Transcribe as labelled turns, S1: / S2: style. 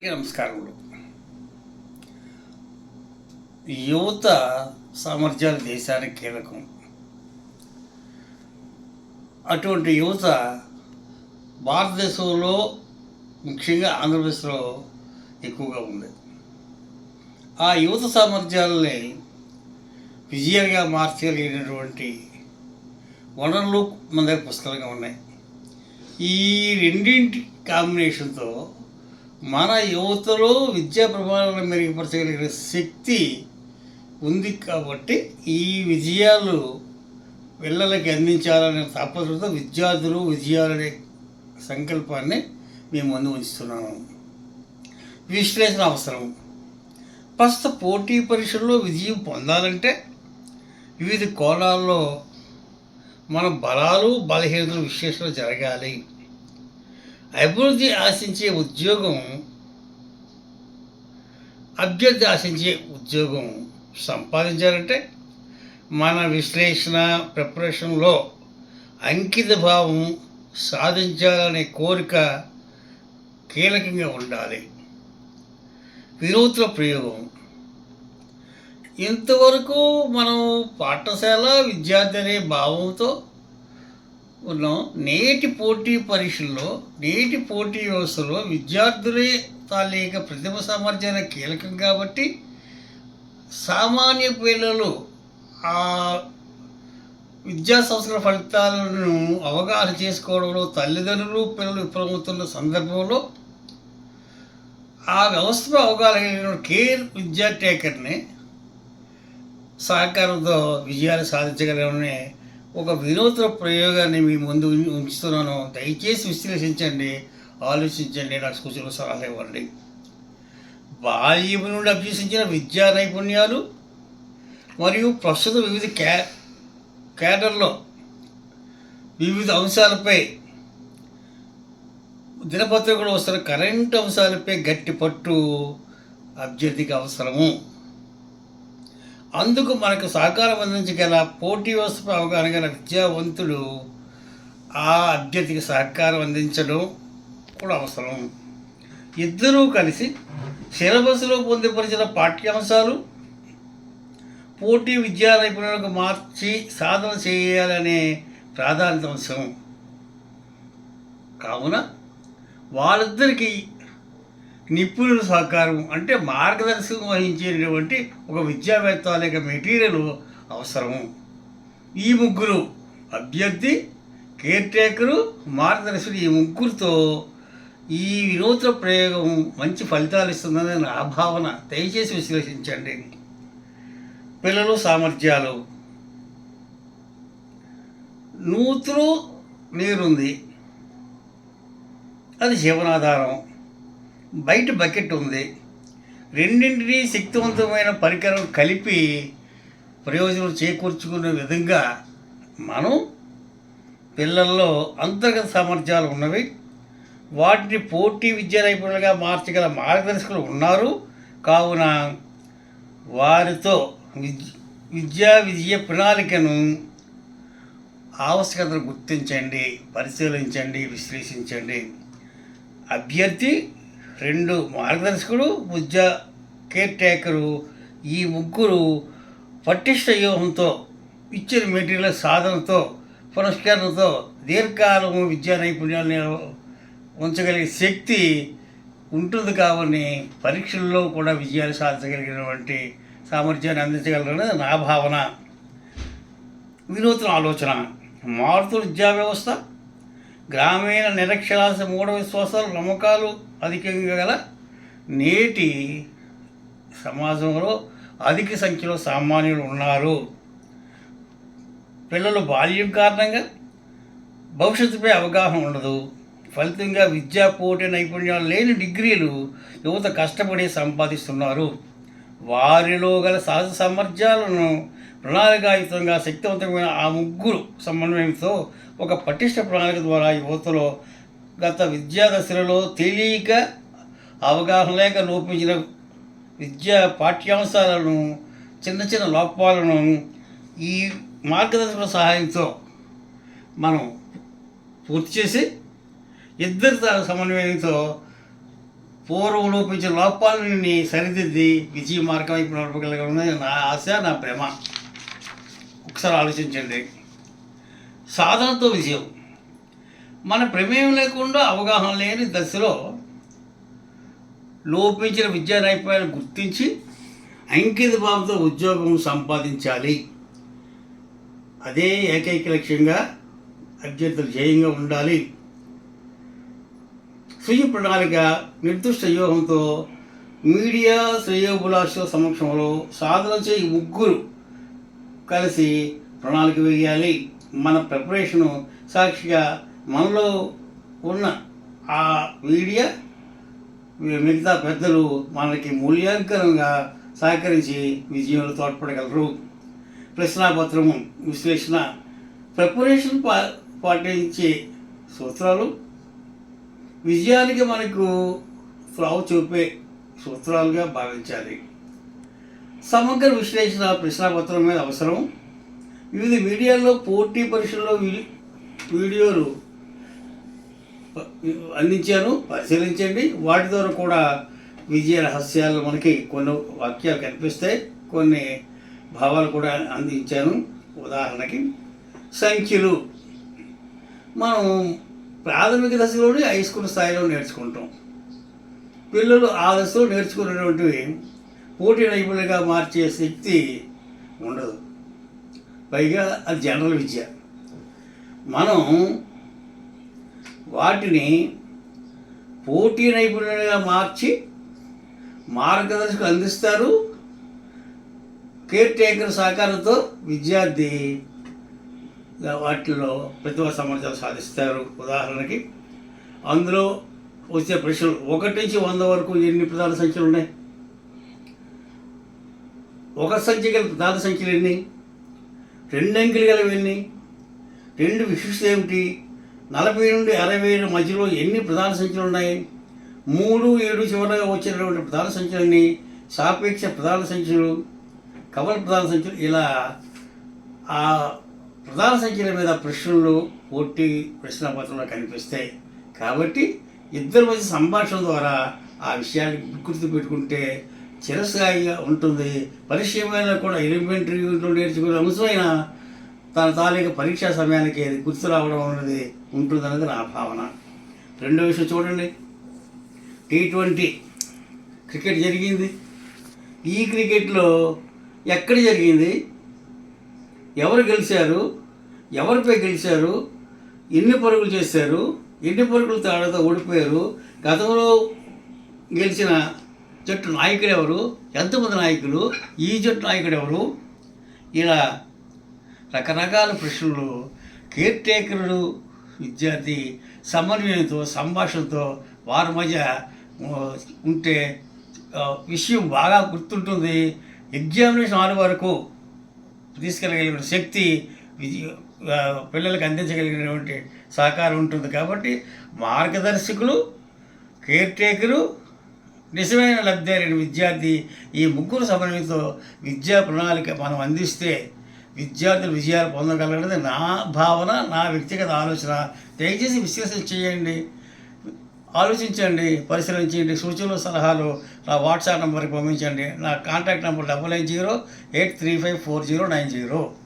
S1: నమస్కారములు. యువత సామర్థ్యాలు దేశానికి కీలకం. అటువంటి యువత భారతదేశంలో ముఖ్యంగా ఆంధ్రప్రదేశ్లో ఎక్కువగా ఉంది. ఆ యువత సామర్థ్యాలని విజయాలుగా మార్చగలిగినటువంటి వనరులు మన దగ్గర పుస్తకాలుగా ఉన్నాయి. ఈ రెండింటి కాంబినేషన్తో మన యువతలో విద్యా ప్రమాణాలను మెరుగుపరచగలిగిన శక్తి ఉంది. కాబట్టి ఈ విజయాలు పిల్లలకి అందించాలనే తపస్సుతో విద్యార్థులు విజయాలనే సంకల్పాన్ని మేము ముందు ఉంచుతున్నాము. విశ్లేషణ అవసరం. ప్రస్తుత పోటీ పరీక్షల్లో విజయం పొందాలంటే వివిధ కోణాల్లో మన బలాలు బలహీనతలు విశ్లేషణ జరగాలి. అభివృద్ధి ఆశించే ఉద్యోగం, అభ్యర్థి ఆశించే ఉద్యోగం సంపాదించాలంటే మన విశ్లేషణ ప్రిపరేషన్లో అంకిత భావం సాధించాలనే కోరిక కీలకంగా ఉండాలి. వినూత్న ప్రయోగం. ఇంతవరకు మనం పాఠశాల విద్యార్థి అనే భావంతో ఉన్నాం. నేటి పోటీ పరీక్షల్లో, నేటి పోటీ వ్యవస్థలో విద్యార్థులే తాలూకా ప్రతిభ సామర్థ్యాన్ని కీలకం. కాబట్టి సామాన్య పిల్లలు ఆ విద్యా సంస్థల ఫలితాలను అవగాహన చేసుకోవడంలో తల్లిదండ్రులు పిల్లలు విఫలమవుతున్న సందర్భంలో ఆ వ్యవస్థపై అవగాహన కేర్ విద్యా టేకర్ని సహకారంతో విజయాలు సాధించగలమనే ఒక వినూత్న ప్రయోగాన్ని మీ ముందు ఉంచుతున్నాను. దయచేసి విశ్లేషించండి, ఆలోచించండి, నాకు సూచనలు సలహా ఇవ్వండి. బాల్యం నుండి అభ్యసించిన విద్యా నైపుణ్యాలు మరియు ప్రస్తుత వివిధ క్యాడర్లో వివిధ అంశాలపై దినపత్రికలు వస్తున్న కరెంట్ అంశాలపై గట్టి పట్టు అభ్యర్థికి అవసరము. అందుకు మనకు సహకారం అందించగల పోటీ వ్యవస్థపై అవగాహన గల విద్యావంతుడు ఆ అభ్యర్థికి సహకారం అందించడం కూడా అవసరం. ఇద్దరూ కలిసి సిలబస్లో పొందుపరిచిన పాఠ్యాంశాలు పోటీ విద్యా నైపుణ్యాలకు మార్చి సాధన చేయాలనే ప్రాధాన్యత అంశం. కావున వాళ్ళిద్దరికీ నిపుణుల సహకారం అంటే మార్గదర్శకం వహించేటువంటి ఒక విద్యావేత్త లేక మెటీరియల్ అవసరము. ఈ ముగ్గురు అభ్యర్థి, కేర్ టేకరు, మార్గదర్శకుడు, ఈ ముగ్గురితో ఈ వినూత్న ప్రయోగం మంచి ఫలితాలు ఇస్తుందని నా భావన. దయచేసి విశ్లేషించండి. పిల్లలు సామర్థ్యాలు. నూతులో నీరుంది, అది జీవనాధారం. బయట బకెట్ ఉంది. రెండింటినీ శక్తివంతమైన పరికరం కలిపి ప్రయోజనం చేకూర్చుకునే విధంగా మనం పిల్లల్లో అంతర్గత సామర్థ్యాలు ఉన్నవి. వాటిని పోటీ విద్యా నైపుణ్యాలుగా మార్చగల మార్గదర్శకులు ఉన్నారు. కావున వారితో విద్య ప్రణాళికను ఆవశ్యకతను గుర్తించండి, పరిశీలించండి, విశ్లేషించండి. అభ్యర్థి, రెండు మార్గదర్శకుడు, విద్యా కేర్ టేకరు, ఈ ముగ్గురు పటిష్ట వ్యూహంతో ఇచ్చిన మెటీరియల్ సాధనతో పునస్కరణతో దీర్ఘకాలము విద్యా నైపుణ్యాలను ఉంచగలిగే శక్తి ఉంటుంది. కాబట్టి పరీక్షల్లో కూడా విజయాలు సాధించగలిగినటువంటి సామర్థ్యాన్ని అందించగలరనేది నా భావన. వినూత్న ఆలోచన. మారుతున్న విద్యా వ్యవస్థ, గ్రామీణ నిరక్షరాస్య మూఢ విశ్వాసాలు, నమ్మకాలు అధికంగా గల నేటి సమాజంలో అధిక సంఖ్యలో సామాన్యులు ఉన్నారు. పిల్లలు బాల్యం కారణంగా భవిష్యత్తుపై అవగాహన ఉండదు. ఫలితంగా విద్యా పోటీ నైపుణ్యాలు లేని డిగ్రీలు యువత కష్టపడి సంపాదిస్తున్నారు. వారిలో గల సహజ సామర్థ్యాలను ప్రణాళికాయుతంగా శక్తివంతమైన ఆ ముగ్గురు సమన్వయంతో ఒక పటిష్ట ప్రణాళిక ద్వారా యువతలో గత విద్యా దశలలో తెలియక అవగాహన లేక లోపించిన విద్యా పాఠ్యాంశాలను, చిన్న చిన్న లోపాలను ఈ మార్గదర్శకుల సహాయంతో మనం పూర్తి చేసి ఇద్దరి సమన్వయంతో పూర్వం లోపించిన లోపాలని సరిదిద్ది విజయ మార్గం వైపు నడపగలగలన్నది నా ఆశ, నా ప్రేమ. ఒకసారి ఆలోచించండి. సాధనతో విజయం. మన ప్రమేయం లేకుండా అవగాహన లేని దశలో లోపించిన విద్యా నైపుణ్యాలను గుర్తించి అంకిత భావంతో ఉద్యోగం సంపాదించాలి. అదే ఏకైక లక్ష్యంగా అభ్యర్థులు ధ్యేయంగా ఉండాలి. స్వీయ ప్రణాళిక, నిర్దిష్ట వ్యూహంతో మీడియా శ్రేయోభిలాషుల సమక్షంలో సాధన చేయి ముగ్గురు కలిసి ప్రణాళిక వేయాలి. మన ప్రిపరేషను సాక్షిగా మనలో ఉన్న ఆ మీడియా మిగతా పెద్దలు మనకి మూల్యాంకనంగా సహకరించి విజయంలో తోడ్పడగలరు. ప్రశ్నాపత్రము విశ్లేషణ. ప్రిపరేషన్ పాటించే సూత్రాలు విజయానికి మనకు త్రోవ చూపే సూత్రాలుగా భావించాలి. సమగ్ర విశ్లేషణ ప్రశ్నాపత్రం మీద అవసరం. వివిధ మీడియాల్లో పోటీ పరీక్షల్లో వీడియోలు అందించాను, పరిశీలించండి. వాటి ద్వారా కూడా విజయ రహస్యాలు మనకి కొన్ని వాక్యాలు కనిపిస్తాయి, కొన్ని భావాలు కూడా అందించాను. ఉదాహరణకి సంఖ్యలు మనం ప్రాథమిక దశలోనే హై స్కూల్ స్థాయిలో నేర్చుకుంటాం. పిల్లలు ఆ దశలో నేర్చుకునేటువంటివి పోటీ నైపుణ్యంగా మార్చే శక్తి ఉండదు. పైగా అది జనరల్ విద్య. మనం వాటిని పోటీ నైపుణ్యంగా మార్చి మార్గదర్శకులు అందిస్తారు. కేర్ టేకర్ సహకారంతో విద్యార్థి వాటిలో ప్రతిభా సామర్థ్యాలు సాధిస్తారు. ఉదాహరణకి అందులో వచ్చే ప్రశ్నలు 1 నుంచి 100 వరకు ఎన్ని ప్రధాన సంఖ్యలు ఉన్నాయి? ఒక సంఖ్య గల ప్రధాన సంఖ్యలు ఎన్ని? 2 అంకెలు గలవి ఎన్ని? 2 విశిష్టత ఏమిటి? 40 నుండి 60 మధ్యలో ఎన్ని ప్రధాన సంఖ్యలు ఉన్నాయి? 3, 7 చివరగా వచ్చినటువంటి ప్రధాన సంఖ్యలన్నీ, సాపేక్ష ప్రధాన సంఖ్యలు, కవల ప్రధాన సంఖ్యలు, ఇలా ఆ ప్రధాన సంఖ్యల మీద ప్రశ్నలు పోటీ ప్రశ్నాపత్రంలో కనిపిస్తాయి. కాబట్టి ఇద్దరి మధ్య సంభాషణ ద్వారా ఆ విషయాన్ని గుర్తుపెట్టుకుంటే చిరస్థాయిగా ఉంటుంది. పరిచయమైన కూడా ఎలిమెంటరీ యూనిట్లో నేర్చుకునే అంశమైన తన తాలూకా పరీక్షా సమయానికి అది గుర్తు రావడం అనేది ఉంటుందన్నది నా భావన. రెండో విషయం చూడండి, T20 క్రికెట్ జరిగింది. ఈ క్రికెట్లో ఎక్కడ జరిగింది, ఎవరు గెలిచారు, ఎవరిపై గెలిచారు, ఎన్ని పరుగులు చేశారు, ఎన్ని పరుగులు తేడాతో ఓడిపోయారు, గతంలో గెలిచిన జట్టు నాయకుడు ఎవరు, ఎంతమంది నాయకులు, ఈ జట్టు నాయకుడు ఎవరు, ఇలా రకరకాల ప్రశ్నలు కేర్ టేకర్లు విద్యార్థి సమన్వయంతో సంభాషణతో వారి మధ్య ఉంటే విషయం బాగా గుర్తుంటుంది. ఎగ్జామినేషన్ హాల్ వరకు తీసుకెళ్ళగలిగిన శక్తి పిల్లలకు అందించగలిగినటువంటి సహకారం ఉంటుంది. కాబట్టి మార్గదర్శకులు, కేర్ టేకరు, నిజమైన లబ్ధిదారైన విద్యార్థి, ఈ ముగ్గురు సమన్వయంతో విద్యా ప్రణాళిక మనం అందిస్తే విద్యార్థులు విజయాలు పొందగలగఅనేది నా భావన, నా వ్యక్తిగత ఆలోచన. దయచేసి విశ్లేషణ చేయండి, ఆలోచించండి, పరిశీలించండి. సూచనలు, సలహాలు నా వాట్సాప్ నెంబర్కి పంపించండి. నా కాంటాక్ట్ నెంబర్ 9908354090.